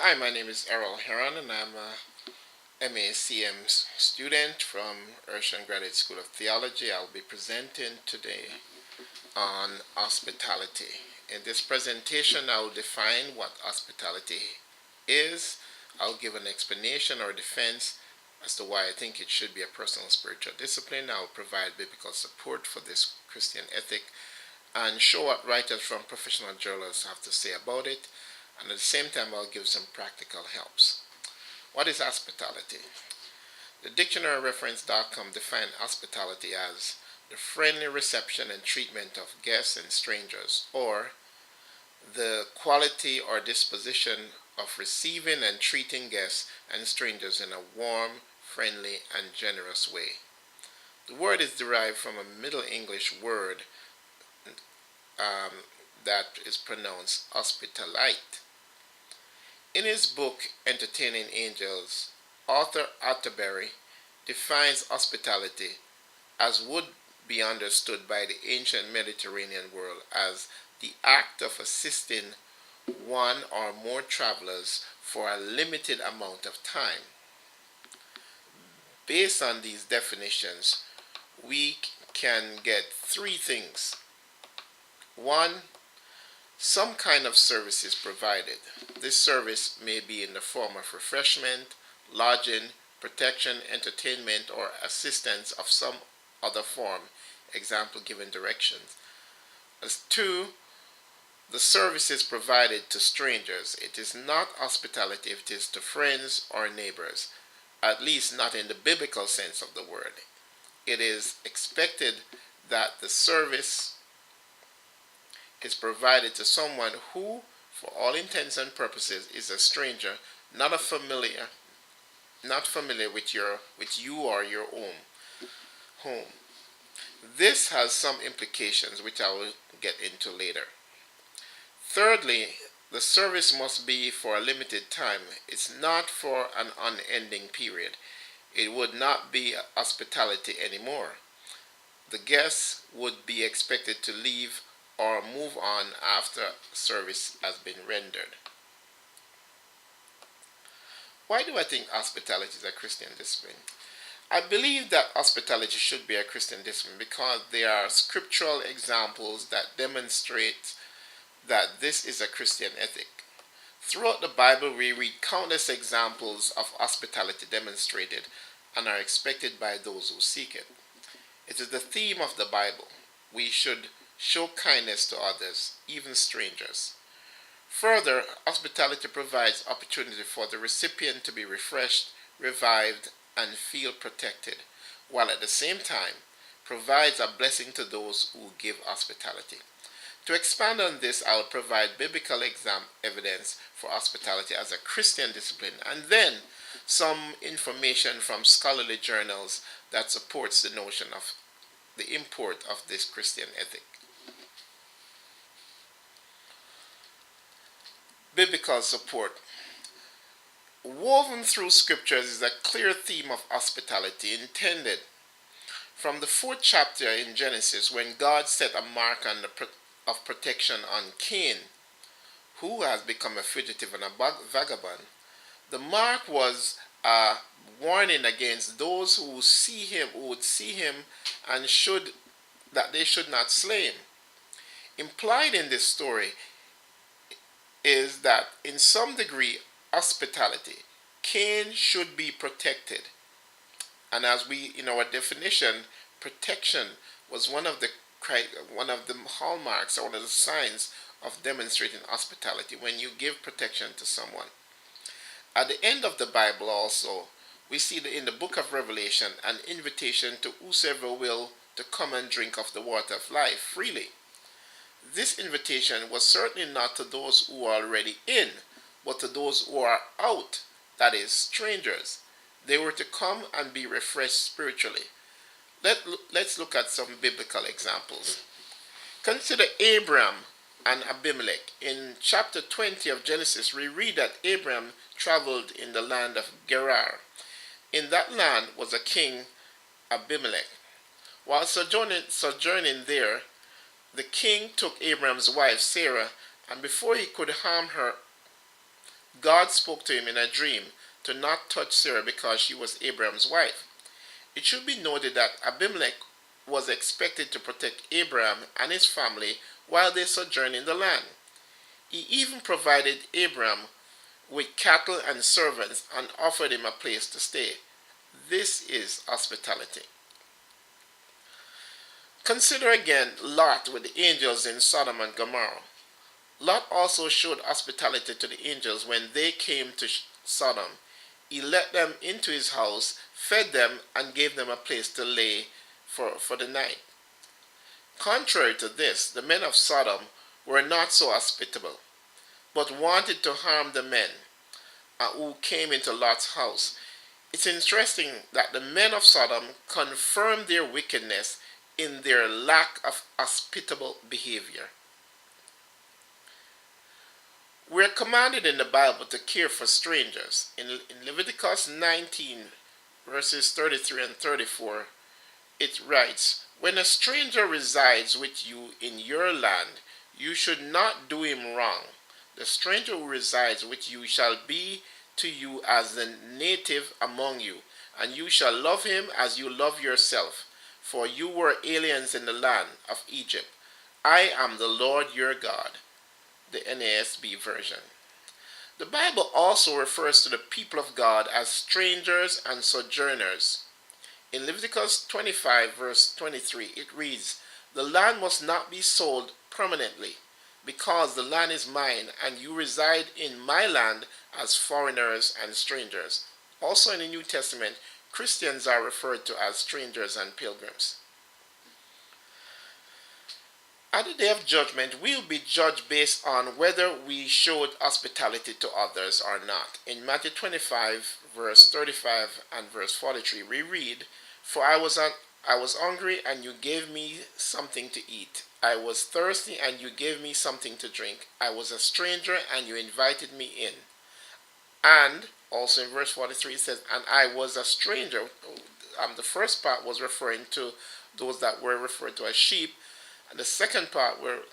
Hi, my name is Errol Heron, and I'm a MACM student from Urshan Graduate School of Theology. I'll be presenting today on hospitality. In this presentation, I'll define what hospitality is. I'll give an explanation or defense as to why I think it should be a personal spiritual discipline. I'll provide biblical support for this Christian ethic and show what writers from professional journals have to say about it. And at the same time, I'll give some practical helps. What is hospitality? The dictionaryreference.com defines hospitality as the friendly reception and treatment of guests and strangers, or the quality or disposition of receiving and treating guests and strangers in a warm, friendly, and generous way. The word is derived from a Middle English word um, that is pronounced hospitalite. In his book Entertaining Angels, Arthur Atterbury defines hospitality as would be understood by the ancient Mediterranean world as the act of assisting one or more travelers for a limited amount of time. Based on these definitions, we can get three things. One, some kind of service is provided. This service may be in the form of refreshment, lodging, protection, entertainment, or assistance of some other form. Example given directions. As two, the service is provided to strangers. It is not hospitality if it is to friends or neighbors, at least not in the biblical sense of the word. It is expected that the service is provided to someone who, for all intents and purposes, is a stranger, not familiar with you or your own home. This has some implications which I will get into later. Thirdly, the service must be for a limited time. It's not for an unending period. It would not be hospitality anymore. The guests would be expected to leave or move on after service has been rendered. Why do I think hospitality is a Christian discipline? I believe that hospitality should be a Christian discipline because there are scriptural examples that demonstrate that this is a Christian ethic. Throughout the Bible, we read countless examples of hospitality demonstrated and are expected by those who seek it. It is the theme of the Bible. We should show kindness to others, even strangers. Further, hospitality provides opportunity for the recipient to be refreshed, revived, and feel protected, while at the same time provides a blessing to those who give hospitality. To expand on this, I will provide biblical evidence for hospitality as a Christian discipline, and then some information from scholarly journals that supports the notion of the import of this Christian ethic. Biblical support. Woven through scriptures is a clear theme of hospitality intended from the fourth chapter in Genesis, when God set a mark of protection on Cain, who has become a fugitive and a vagabond. The mark was a warning against those who would see him, and that they should not slay him. Implied in this story is that in some degree hospitality, Cain should be protected. And as we, in our definition, protection was one of the hallmarks or one of the signs of demonstrating hospitality when you give protection to someone. At the end of the Bible also, we see in the book of Revelation an invitation to whosoever will to come and drink of the water of life freely. This invitation was certainly not to those who are already in, but to those who are out, that is, strangers. They were to come and be refreshed spiritually. Let's look at some biblical examples. Consider Abraham and Abimelech. In chapter 20 of Genesis, we read that Abraham traveled in the land of Gerar. In that land was a king, Abimelech. While sojourning there, the king took Abraham's wife Sarah, and before he could harm her, God spoke to him in a dream to not touch Sarah because she was Abraham's wife. It should be noted that Abimelech was expected to protect Abraham and his family while they sojourned in the land. He even provided Abraham with cattle and servants and offered him a place to stay. This is hospitality. Consider again Lot with the angels in Sodom and Gomorrah. Lot also showed hospitality to the angels when they came to Sodom. He let them into his house, fed them, and gave them a place to lay for the night. Contrary to this, the men of Sodom were not so hospitable, but wanted to harm the men who came into Lot's house. It's interesting that the men of Sodom confirmed their wickedness in their lack of hospitable behavior. We are commanded in the Bible to care for strangers. In Leviticus 19, verses 33 and 34, it writes, "When a stranger resides with you in your land, you should not do him wrong. The stranger who resides with you shall be to you as the native among you, and you shall love him as you love yourself, for you were aliens in the land of Egypt. I am the Lord your God." The NASB version. The Bible also refers to the people of God as strangers and sojourners. In Leviticus 25, verse 23, it reads, "The land must not be sold permanently, because the land is mine, and you reside in my land as foreigners and strangers." Also in the New Testament, Christians are referred to as strangers and pilgrims. At the day of judgment, we'll be judged based on whether we showed hospitality to others or not. In Matthew 25, verse 35 and verse 43, we read, "For I was hungry, and you gave me something to eat. I was thirsty, and you gave me something to drink. I was a stranger, and you invited me in." And also in verse 43 it says, "And I was a stranger." The first part was referring to those that were referred to as sheep. And the second part will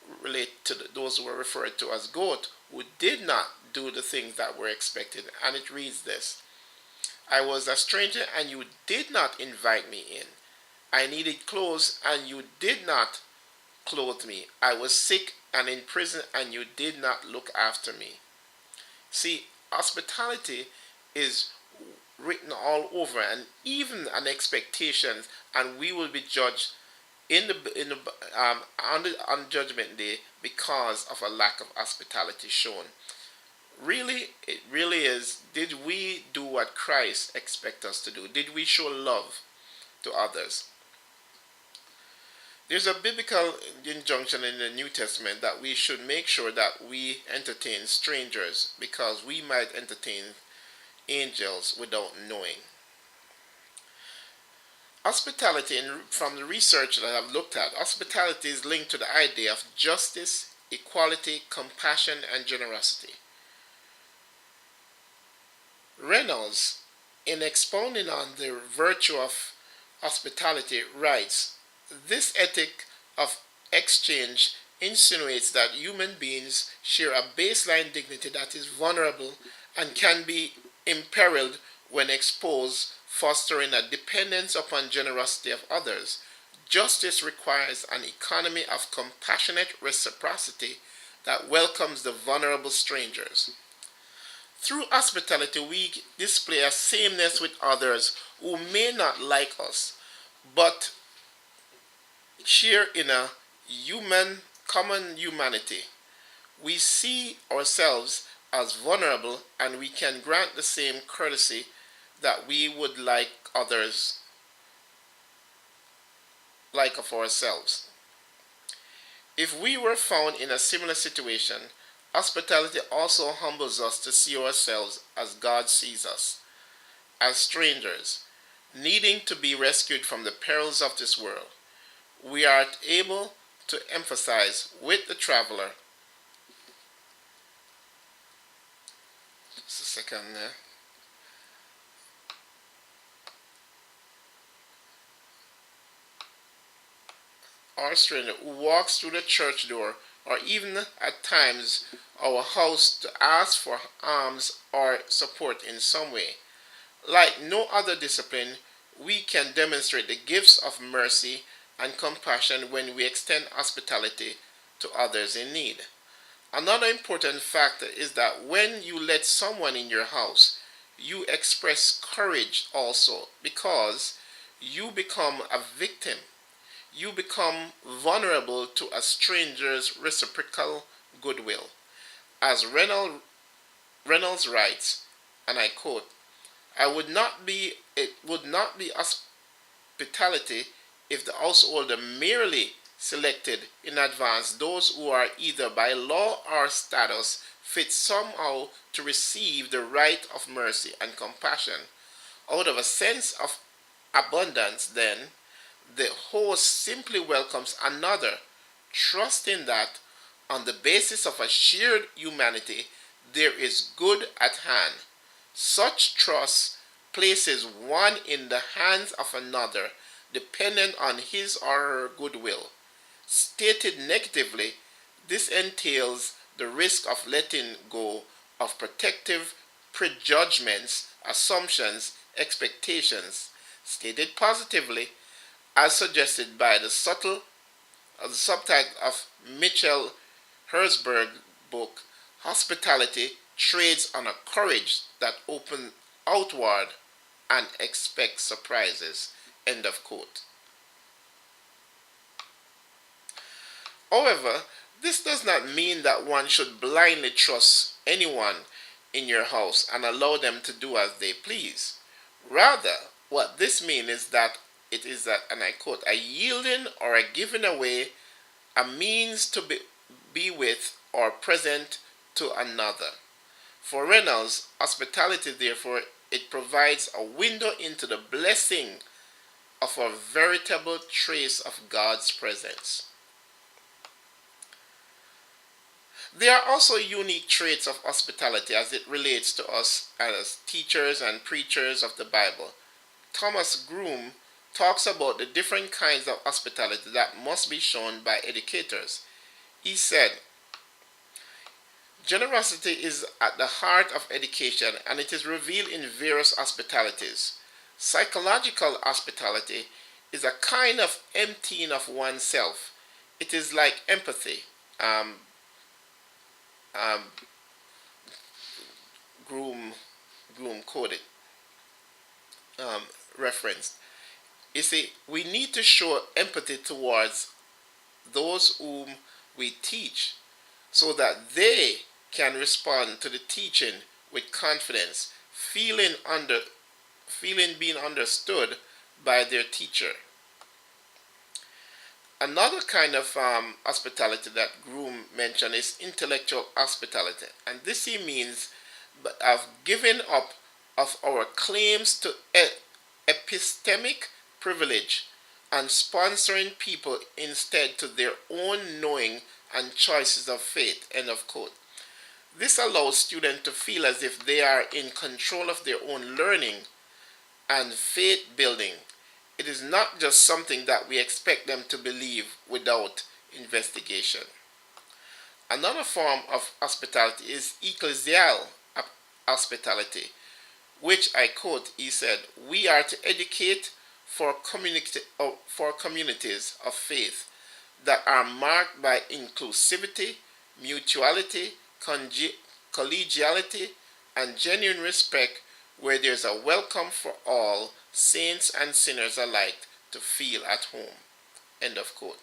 relate to those who were referred to as goat, who did not do the things that were expected. And it reads this, "I was a stranger, and you did not invite me in. I needed clothes, and you did not clothe me. I was sick and in prison, and you did not look after me." See, hospitality is written all over, and even an expectation, and we will be judged on Judgment Day because of a lack of hospitality shown. Really, it really is. Did we do what Christ expects us to do? Did we show love to others? There's a biblical injunction in the New Testament that we should make sure that we entertain strangers because we might entertain angels without knowing. Hospitality, from the research that I've looked at, hospitality is linked to the idea of justice, equality, compassion, and generosity. Reynolds, in expounding on the virtue of hospitality, writes, "This ethic of exchange insinuates that human beings share a baseline dignity that is vulnerable and can be imperiled when exposed, fostering a dependence upon generosity of others. Justice requires an economy of compassionate reciprocity that welcomes the vulnerable strangers. Through hospitality, we display a sameness with others who may not like us, but share in a common humanity. We see ourselves as vulnerable, and we can grant the same courtesy that we would like others like of ourselves. If we were found in a similar situation, hospitality also humbles us to see ourselves as God sees us, as strangers, needing to be rescued from the perils of this world. We are able to empathize with the traveler. Just a second there. Or stranger who walks through the church door or even at times our house to ask for alms or support in some way. Like no other discipline, we can demonstrate the gifts of mercy and compassion when we extend hospitality to others in need. Another important factor is that when you let someone in your house, you express courage also because you become a victim. You become vulnerable to a stranger's reciprocal goodwill. As Reynolds writes, and I quote, it would not be hospitality if the householder merely selected in advance those who are either by law or status fit somehow to receive the right of mercy and compassion. Out of a sense of abundance, then, the host simply welcomes another, trusting that on the basis of a shared humanity, there is good at hand. Such trust places one in the hands of another, dependent on his or her goodwill. Stated negatively, this entails the risk of letting go of protective prejudgments, assumptions, expectations. Stated positively, as suggested by the subtitle of Mitchell Herzberg's book, Hospitality trades on a courage that opens outward and expects surprises. End of quote. However, this does not mean that one should blindly trust anyone in your house and allow them to do as they please. Rather, what this means is that it is that, and I quote, a yielding or a giving away, a means to be with or present to another. For Reynolds, hospitality, therefore, it provides a window into the blessing of a veritable trace of God's presence. There are also unique traits of hospitality as it relates to us as teachers and preachers of the Bible. Thomas Groome talks about the different kinds of hospitality that must be shown by educators. He said, generosity is at the heart of education and it is revealed in various hospitalities. Psychological hospitality is a kind of emptying of oneself. It is like empathy. Um, Groom quoted, referenced. You see, we need to show empathy towards those whom we teach so that they can respond to the teaching with confidence, feeling being understood by their teacher. Another kind of hospitality that Groom mentioned is intellectual hospitality, and this he means of giving up of our claims to epistemic privilege and sponsoring people instead to their own knowing and choices of faith. End of quote. This allows students to feel as if they are in control of their own learning and faith building. It is not just something that we expect them to believe without investigation. Another form of hospitality is ecclesial hospitality, which I quote, he said, we are to educate for communities of faith that are marked by inclusivity, mutuality, collegiality, and genuine respect, where there's a welcome for all, saints and sinners alike, to feel at home. End of quote.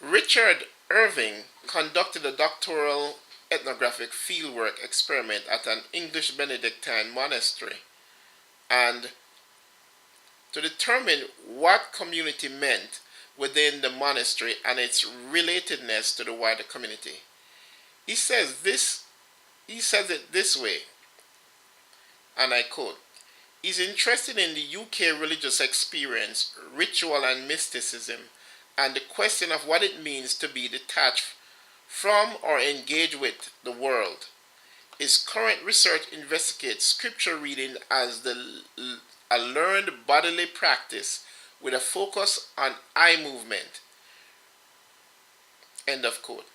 Richard Irving conducted a doctoral ethnographic fieldwork experiment at an English Benedictine monastery, and to determine what community meant within the monastery and its relatedness to the wider community. He says it this way, and I quote, he's interested in the UK religious experience, ritual and mysticism, and the question of what it means to be detached from or engage with the world. His current research investigates scripture reading as a learned bodily practice with a focus on eye movement. End of quote.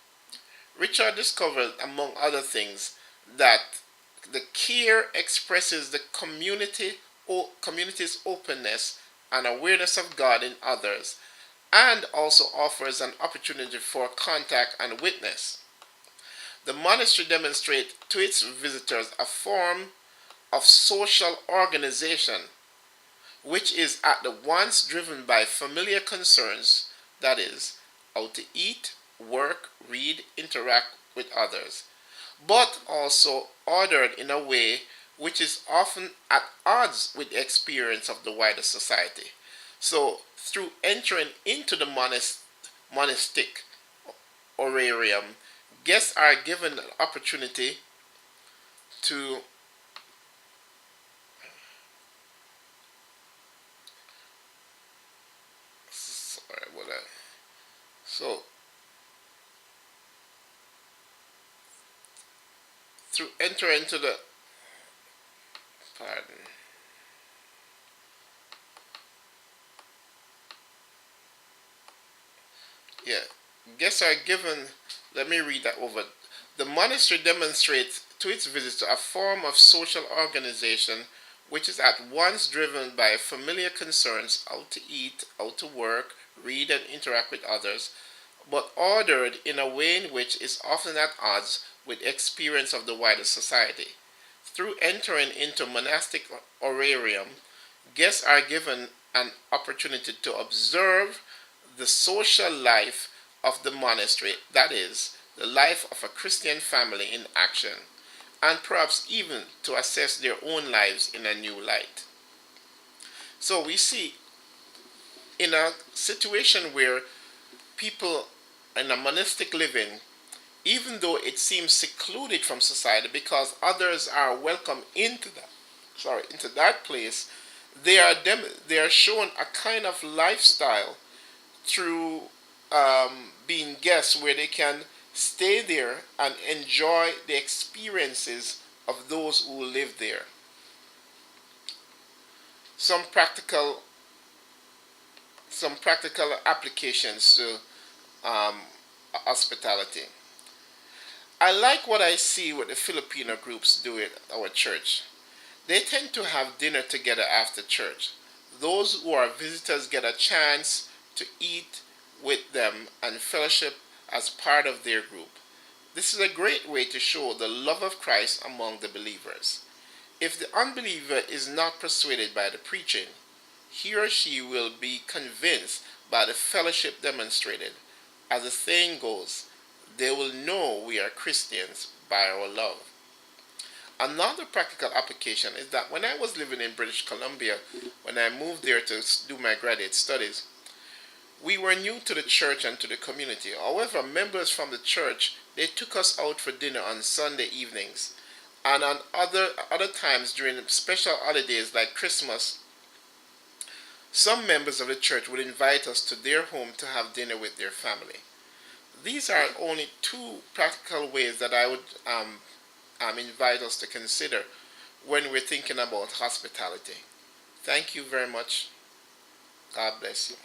Richard discovered, among other things, that the care expresses the community's openness and awareness of God in others, and also offers an opportunity for contact and witness. The monastery demonstrates to its visitors a form of social organization which is at the once driven by familiar concerns, that is, how to eat, work, read, interact with others, but also ordered in a way which is often at odds with the experience of the wider society. So, through entering into the monastic orarium, guests are given an opportunity to sorry about that. So, through enter into the pardon. Yeah, guests are given. Let me read that over. The monastery demonstrates to its visitors a form of social organization which is at once driven by familiar concerns how to eat, how to work, read, and interact with others, but ordered in a way in which is often at odds with experience of the wider society. Through entering into monastic orarium, guests are given an opportunity to observe the social life of the monastery, that is, the life of a Christian family in action, and perhaps even to assess their own lives in a new light. So we see in a situation where people in a monastic living, even though it seems secluded from society because others are welcome into that place, they are shown a kind of lifestyle through being guests where they can stay there and enjoy the experiences of those who live there. Some practical some practical applications to um, hospitality. I like what I see what the Filipino groups do at our church. They tend to have dinner together after church. Those who are visitors get a chance to eat with them and fellowship as part of their group. This is a great way to show the love of Christ among the believers. If the unbeliever is not persuaded by the preaching, he or she will be convinced by the fellowship demonstrated. As the saying goes, they will know we are Christians by our love. Another practical application is that when I was living in British Columbia, when I moved there to do my graduate studies, we were new to the church and to the community. However, members from the church, they took us out for dinner on Sunday evenings. And on other times during special holidays like Christmas, some members of the church would invite us to their home to have dinner with their family. These are only two practical ways that I would invite us to consider when we're thinking about hospitality. Thank you very much. God bless you.